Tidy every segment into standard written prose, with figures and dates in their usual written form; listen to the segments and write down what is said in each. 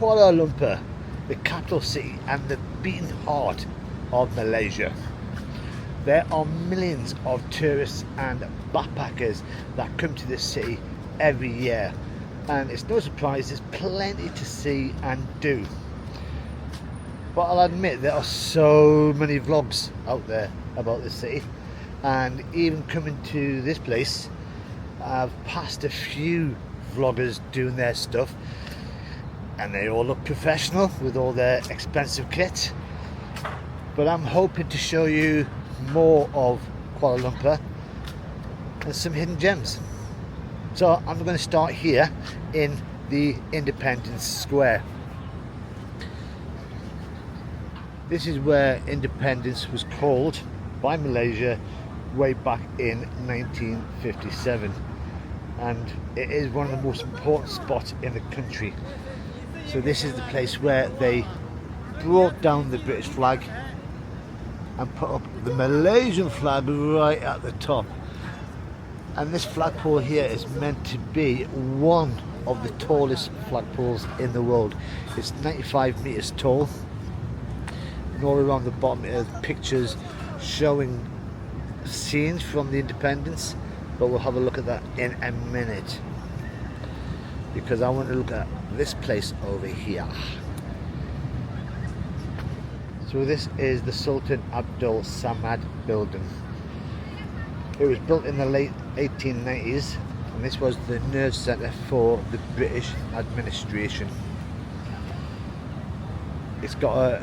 Kuala Lumpur, the capital city and the beating heart of Malaysia. There are millions of tourists and backpackers that come to this city every year, and it's no surprise there's plenty to see and do. But I'll admit there are so many vlogs out there about this city, and even coming to this place I've passed a few vloggers doing their stuff, and they all look professional with all their expensive kit. But I'm hoping to show you more of Kuala Lumpur and some hidden gems. So I'm going to start here in the Independence Square. This is where independence was called by Malaysia way back in 1957, and it is one of the most important spots in the country. So this is the place where they brought down the British flag and put up the Malaysian flag right at the top. And this flagpole here is meant to be one of the tallest flagpoles in the world. It's 95 meters tall, and all around the bottom are pictures showing scenes from the independence, but we'll have a look at that in a minute, because I want to look at this place over here. So this is the Sultan Abdul Samad Building. It was built in the late 1890s, and this was the nerve centre for the British administration. It's got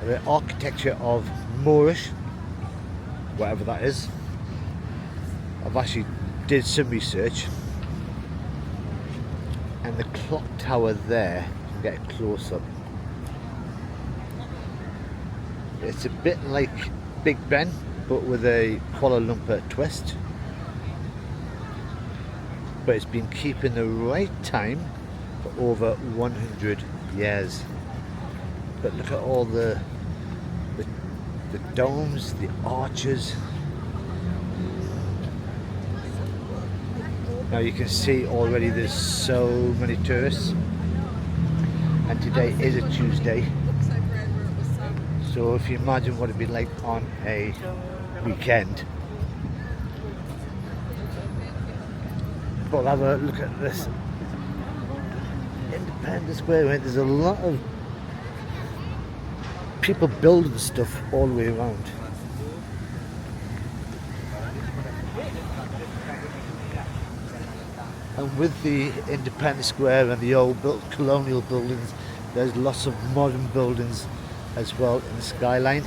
the architecture of Moorish, whatever that is. I've actually did some research, and the clock tower there, you can get a close up. It's a bit like Big Ben, but with a Kuala Lumpur twist. But it's been keeping the right time for over 100 years. But look at all the domes, the arches. Now you can see already there's so many tourists, and today is a Tuesday. So if you imagine what it'd be like on a weekend. But have a look at this Independence Square, right? There's a lot of people building stuff all the way around. And with the Independence Square and the old colonial buildings, there's lots of modern buildings as well in the skyline.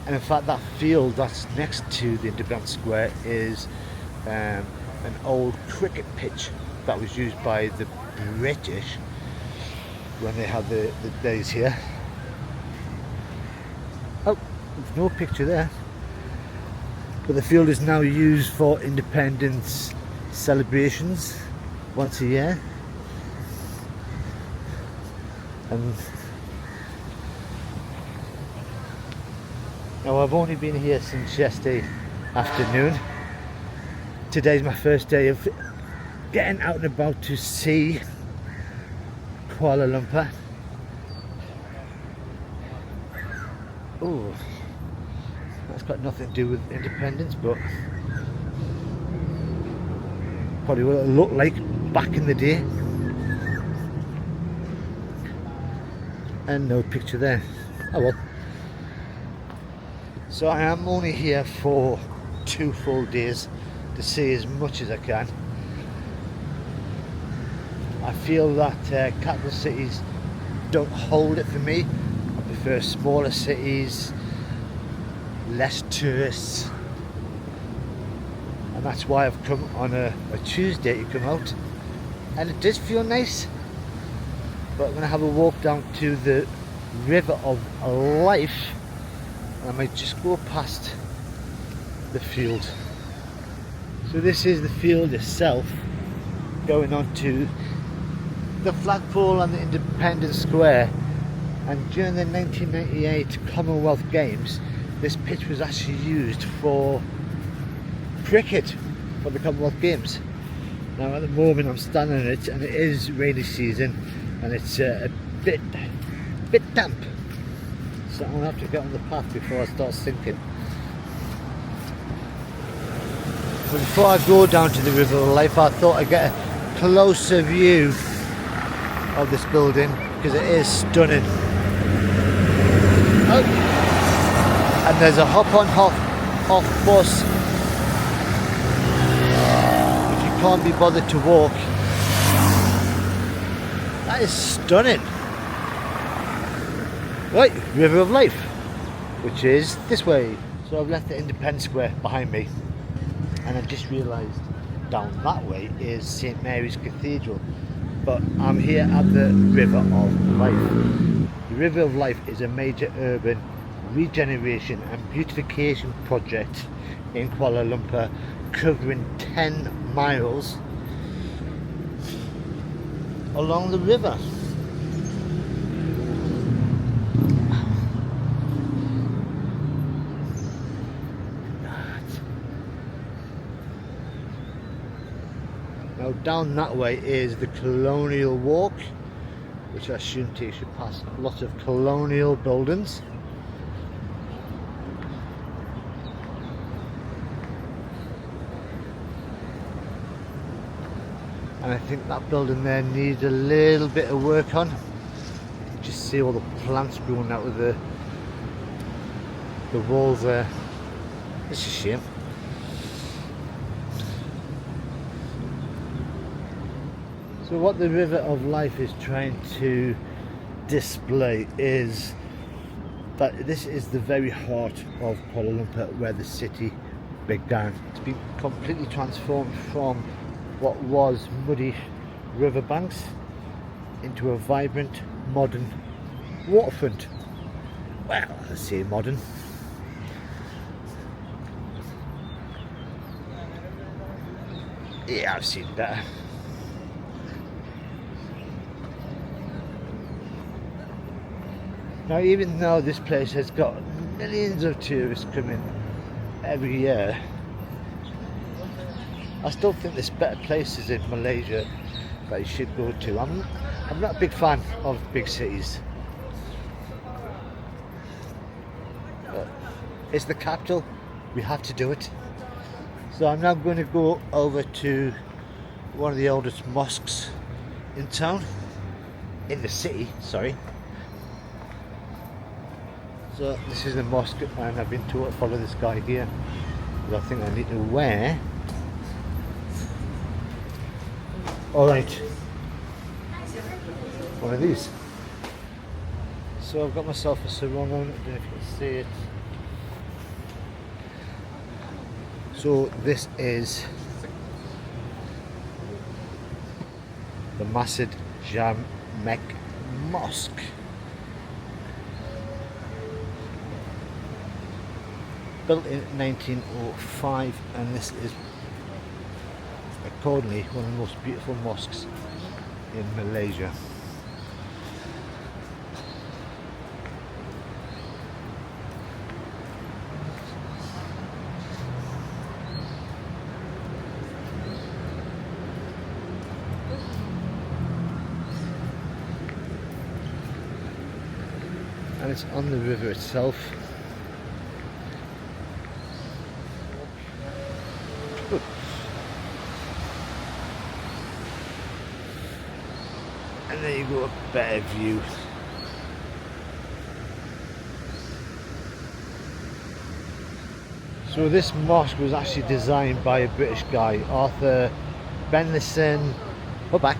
And in fact, that field that's next to the Independence Square is an old cricket pitch that was used by the British when they had the days here. Oh, there's no picture there. But the field is now used for independence celebrations once a year. And now I've only been here since yesterday afternoon. Today's my first day of getting out and about to see Kuala Lumpur. Oh, that's got nothing to do with independence, but probably what it looked like back in the day. And no picture there. Oh well. So I am only here for 2 full days to see as much as I can. I feel that capital cities don't hold it for me. I prefer smaller cities, less tourists, and that's why I've come on a Tuesday to come out, and it does feel nice. But I'm going to have a walk down to the River of Life, and I might just go past the field. So this is the field itself, going on to the flagpole and the Independence Square. And during the 1998 Commonwealth Games, this pitch was actually used for cricket for the Commonwealth Games. Now at the moment I'm standing on it and it is rainy season and it's a bit damp, so I'm going to have to get on the path before I start sinking. But before I go down to the River of Life, I thought I'd get a closer view of this building because it is stunning. Oh. And there's a hop on hop off bus if you can't be bothered to walk. That is stunning. Right, River of Life, which is this way. So I've left the Independence Square behind me and I just realised down that way is St Mary's Cathedral, but I'm here at the River of Life. The River of Life is a major urban regeneration and beautification project in Kuala Lumpur, covering 10 miles along the river. Now down that way is the Colonial Walk, which I assume takes you past lots of colonial buildings. And I think that building there needs a little bit of work on. You just see all the plants growing out of the walls there. It's a shame. So what the River of Life is trying to display is that this is the very heart of Kuala Lumpur, where the city began. It's been completely transformed from what was muddy riverbanks into a vibrant modern waterfront. Well, I say modern. Yeah, I've seen better. Now, even though this place has got millions of tourists coming every year, I still think there's better places in Malaysia that you should go to. I'm not a big fan of big cities, but it's the capital, we have to do it. So I'm now going to go over to one of the oldest mosques in town, in the city, sorry. So this is the mosque, and I've been told to follow this guy here, because I think I need to wear. Alright, one of these. So I've got myself a sarong on, I don't know if you can see it. So this is the massive Jamek Mosque. Built in 1905, and this is accordingly one of the most beautiful mosques in Malaysia. And it's on the river itself. And there you go, a better view. So this mosque was actually designed by a British guy, Arthur Benlison Hubbard,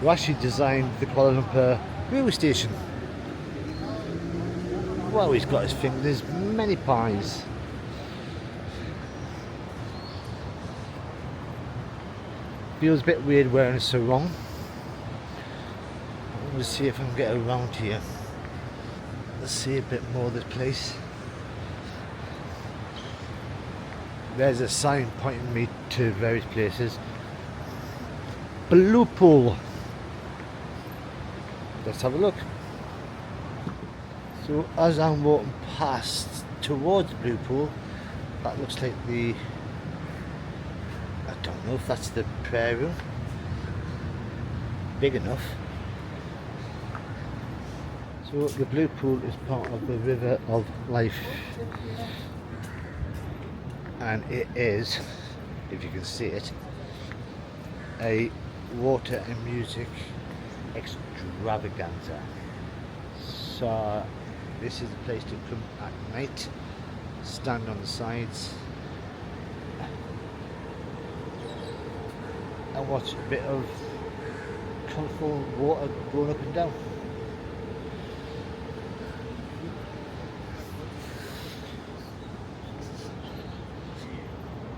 who actually designed the Kuala Lumpur railway station. Well, he's got his fingers many pies. Feels a bit weird wearing a sarong. Let's see if I can get around here. Let's see a bit more of this place. There's a sign pointing me to various places. Blue pool. Let's have a look. So as I'm walking past towards Blue Pool, that looks like the, I don't know if that's the prayer room. Big enough. So the blue pool is part of the River of Life, and it is, if you can see it, a water and music extravaganza. So this is the place to come at night, stand on the sides and watch a bit of colourful water going up and down.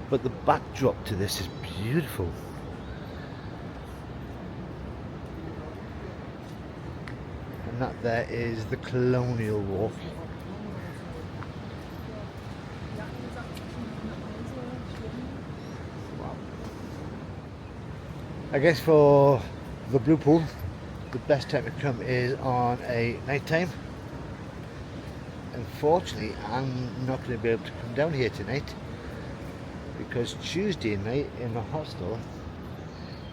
But the backdrop to this is beautiful. And that there is the Colonial Walk. Wow. I guess for the blue pool, the best time to come is on a night time. Unfortunately, I'm not going to be able to come down here tonight, because Tuesday night in the hostel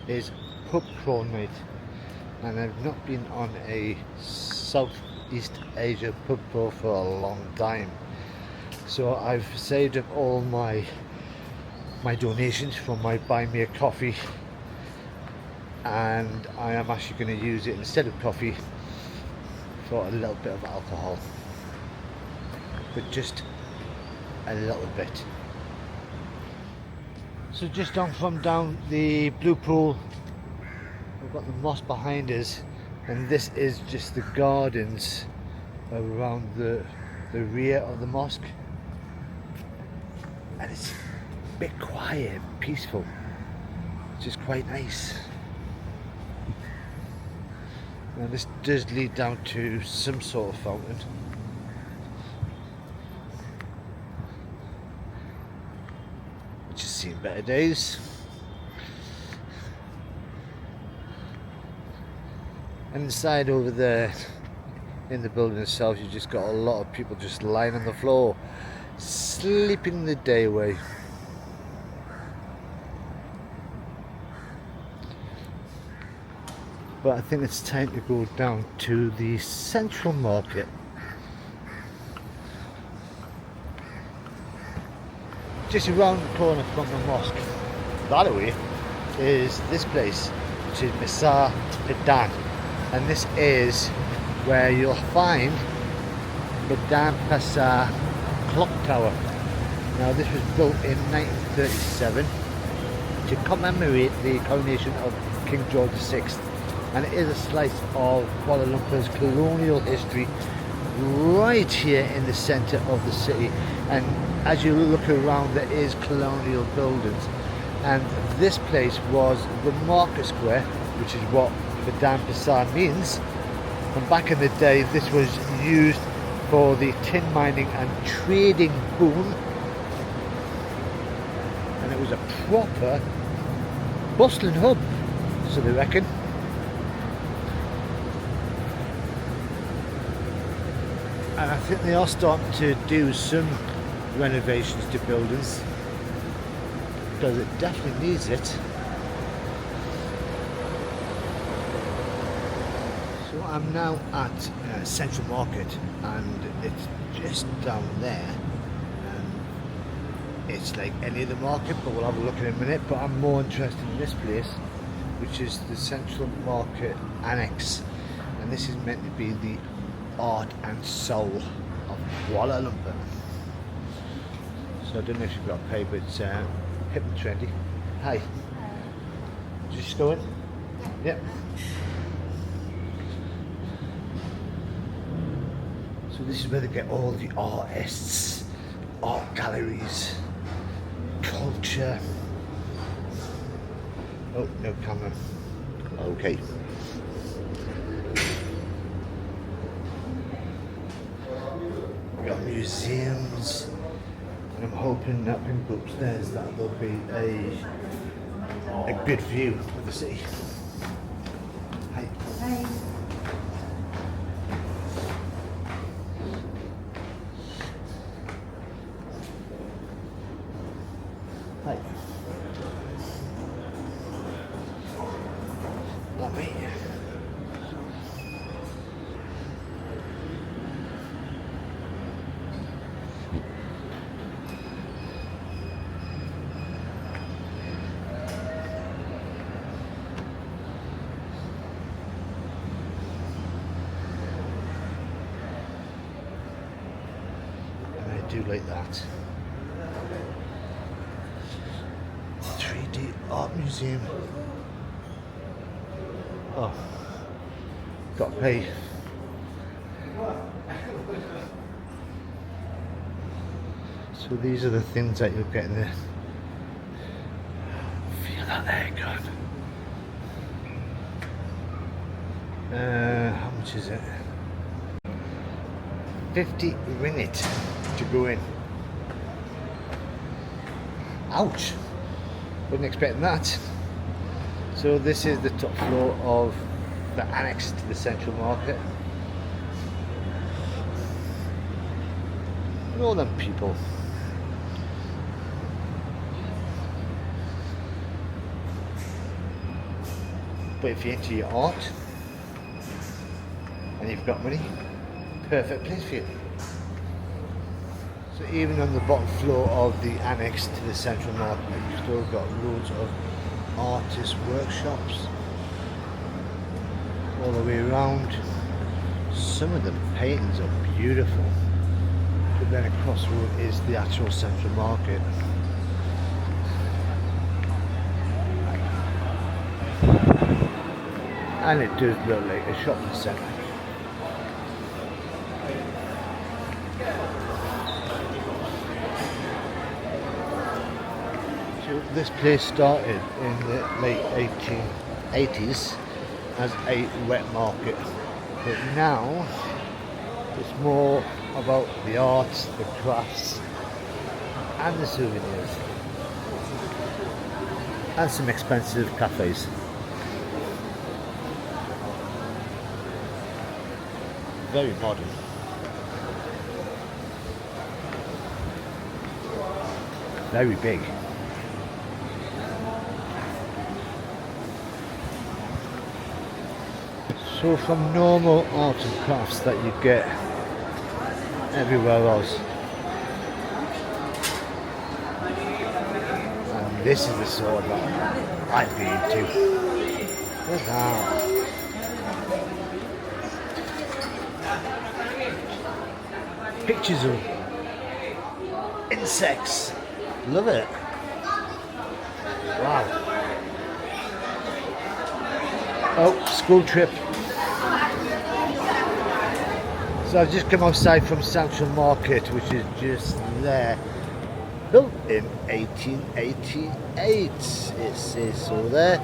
is pub crawl night, and I've not been on a Southeast Asia pub crawl for a long time. So I've saved up all my donations from my buy me a coffee, and I am actually going to use it instead of coffee for a little bit of alcohol, but just a little bit. So just on from down the blue pool, we've got the mosque behind us, and this is just the gardens around the rear of the mosque, and it's a bit quiet and peaceful, which is quite nice. Now this does lead down to some sort of fountain. Seen better days. And inside over there in the building itself, you just got a lot of people just lying on the floor, sleeping the day away. But I think it's time to go down to the central market. Just around the corner from the mosque, that way, is this place, which is Pasar Padang, and this is where you'll find Padang Pasar Clock Tower. Now this was built in 1937 to commemorate the coronation of King George VI, and it is a slice of Kuala Lumpur's colonial history right here in the centre of the city. And as you look around, there is colonial buildings, and this place was the market square, which is what Padang Pasar means. And back in the day, this was used for the tin mining and trading boom, and it was a proper bustling hub, so they reckon. And I think they are starting to do some renovations to buildings, because it definitely needs it. So I'm now at Central Market, and it's just down there, and it's like any other market, but we'll have a look in a minute. But I'm more interested in this place, which is the Central Market Annex, and this is meant to be the art and soul of Kuala Lumpur. So I don't know if you've got a pay, but it's hip and trendy. Hi. Just go in? Yep. So this is where they get all the artists, art galleries, culture. Oh, no camera. Okay. We've got museums, and I'm hoping that when we go upstairs that there'll be a good view of the city. Hi. Hi. Hi. mate. I do like that. 3D art museum. Oh, got to pay. So these are the things that you're getting there. Feel that air gun. How much is it? 50 ringgit to go in. Ouch! Wasn't expecting that. So this is the top floor of the annex to the central market. And all them people. But if you're into your art and you've got money, perfect place for you. So even on the bottom floor of the annex to the central market, you've still got loads of artist workshops all the way around. Some of the paintings are beautiful, but then across the road is the actual central market. And it does look like a shopping centre. So this place started in the late 1880s as a wet market, but now it's more about the arts, the crafts and the souvenirs and some expensive cafes. Very modern. Very big. So from normal arts and crafts that you get everywhere else, and this is the sort that I'd be into. Look at that. Pictures of insects. Love it. Wow. Oh, school trip. So I've just come outside from Central Market, which is just there. Built in 1888. It says so there.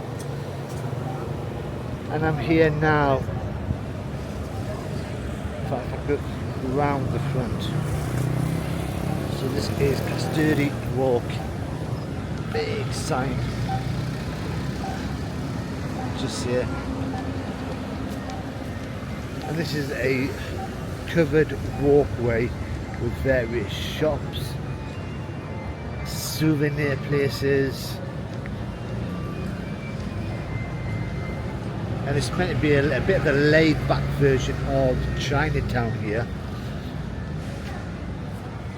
And I'm here now. In fact, if I could round the front. So this is Custody Walk. Big sign. Just here. And this is a covered walkway with various shops, souvenir places. And it's meant to be a bit of a laid back version of Chinatown here.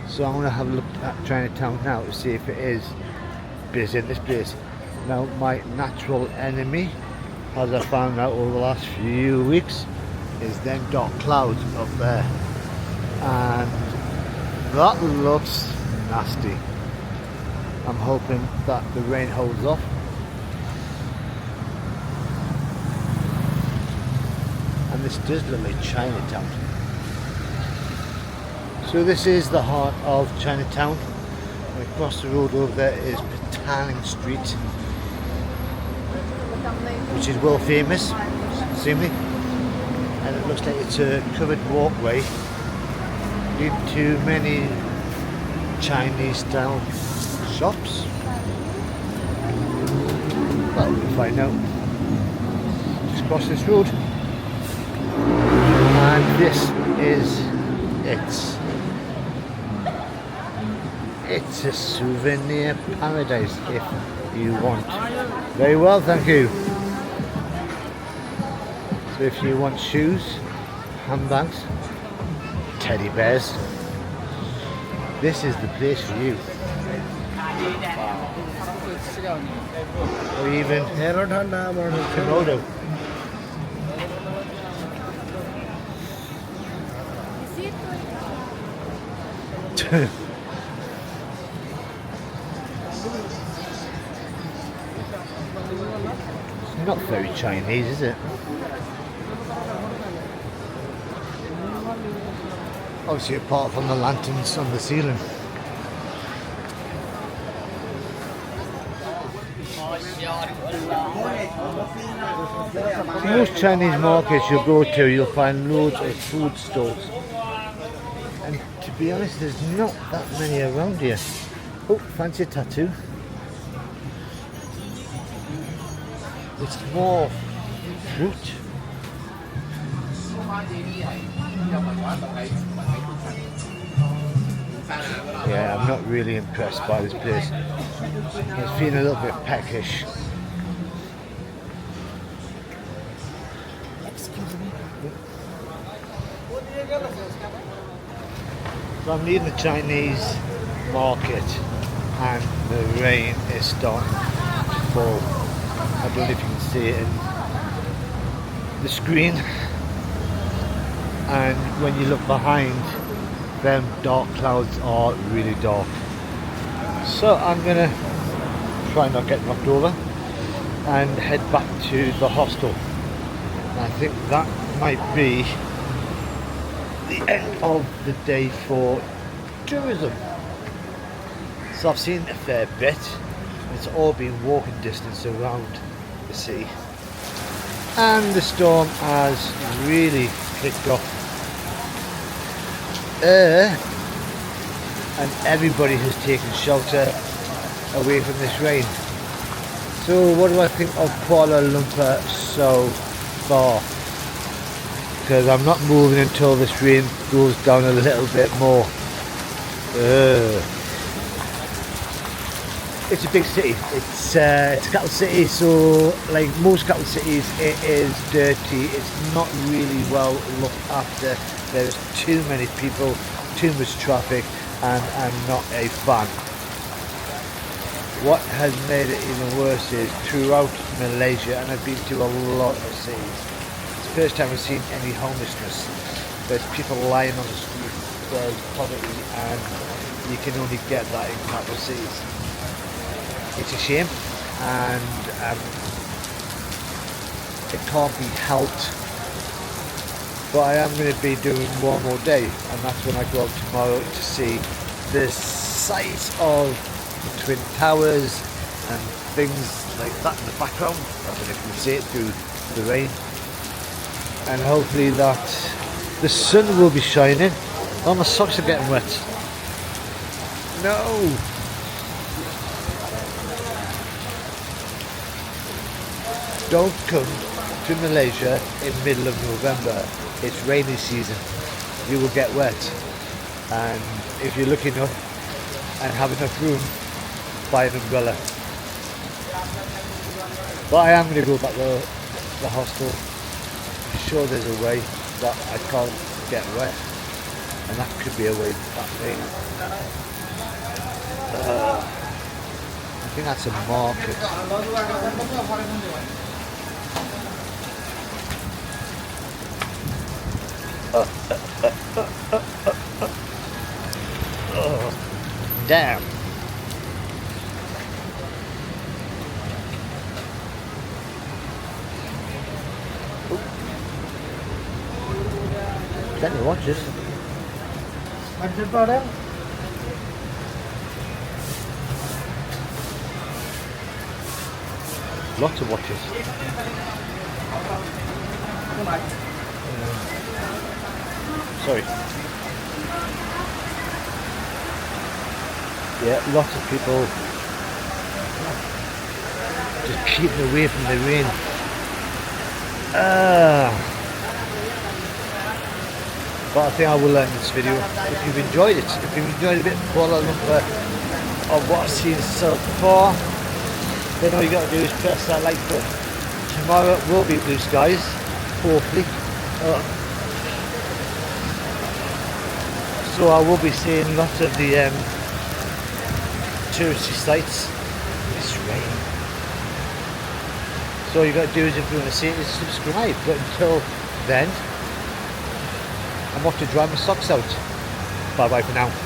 So I'm going to have a look at Chinatown now to see if it is busy in this place. Now my natural enemy, as I found out over the last few weeks, is them dark clouds up there. And that looks nasty. I'm hoping that the rain holds off. And this does look like Chinatown. So this is the heart of Chinatown. And across the road over there is Petaling Street, which is world famous, seemingly. And it looks like it's a covered walkway leading to many Chinese style shops. Well, we'll find out. Just cross this road. And this is it. It's a souvenir paradise if you want. Very well, thank you. So if you want shoes, handbags, teddy bears, this is the place for you. Or even Komodo. It's not very Chinese, is it? Obviously, apart from the lanterns on the ceiling. Most Chinese markets you go to, you'll find loads of food stalls. And to be honest, there's not that many around here. Oh, fancy a tattoo. It's more fruit. Yeah, I'm not really impressed by this place. I was feeling a little bit peckish. So I'm leaving the Chinese market and the rain is starting to fall. I don't know if you can see it in the screen. And when you look behind, them dark clouds are really dark. So I'm gonna try not get knocked over and head back to the hostel. And I think that might be the end of the day for tourism. So I've seen a fair bit. It's all been walking distance around the city. And the storm has really kicked off. And everybody has taken shelter away from this rain. So what do I think of Kuala Lumpur so far? Because I'm not moving until this rain goes down a little bit more. It's a big city. It's a capital city, so like most capital cities, it is dirty. It's not really well looked after. There's too many people, too much traffic, and I'm not a fan. What has made it even worse is throughout Malaysia, and I've been to a lot of cities, it's the first time I've seen any homelessness. There's people lying on the street, there's poverty, and you can only get that in capital cities. It's a shame, and it can't be helped. But I am going to be doing one more day, and that's when I go out tomorrow to see the size of the Twin Towers and things like that in the background. I don't know if you can see it through the rain. And hopefully that the sun will be shining. Oh, my socks are getting wet. No! Don't come to Malaysia in middle of November. It's rainy season. You will get wet. And if you're lucky enough and have enough room, buy an umbrella. But I am going to go back to the hostel. I'm sure there's a way that I can't get wet. And that could be a way that rain. I think that's a market. Oh, damn. Plenty of watches. Lots of watches. Sorry. Yeah, lots of people just keeping away from the rain. But I think I will end this video. If you've enjoyed it, if you've enjoyed a bit of Kuala Lumpur of what I've seen so far, then all you got to do is press that like button. Tomorrow will be blue skies, hopefully. So I will be seeing lots of the touristy sites. It's raining. So all you got to do is, if you want to see it, is subscribe. But until then, I'm off to dry my socks out. Bye bye for now.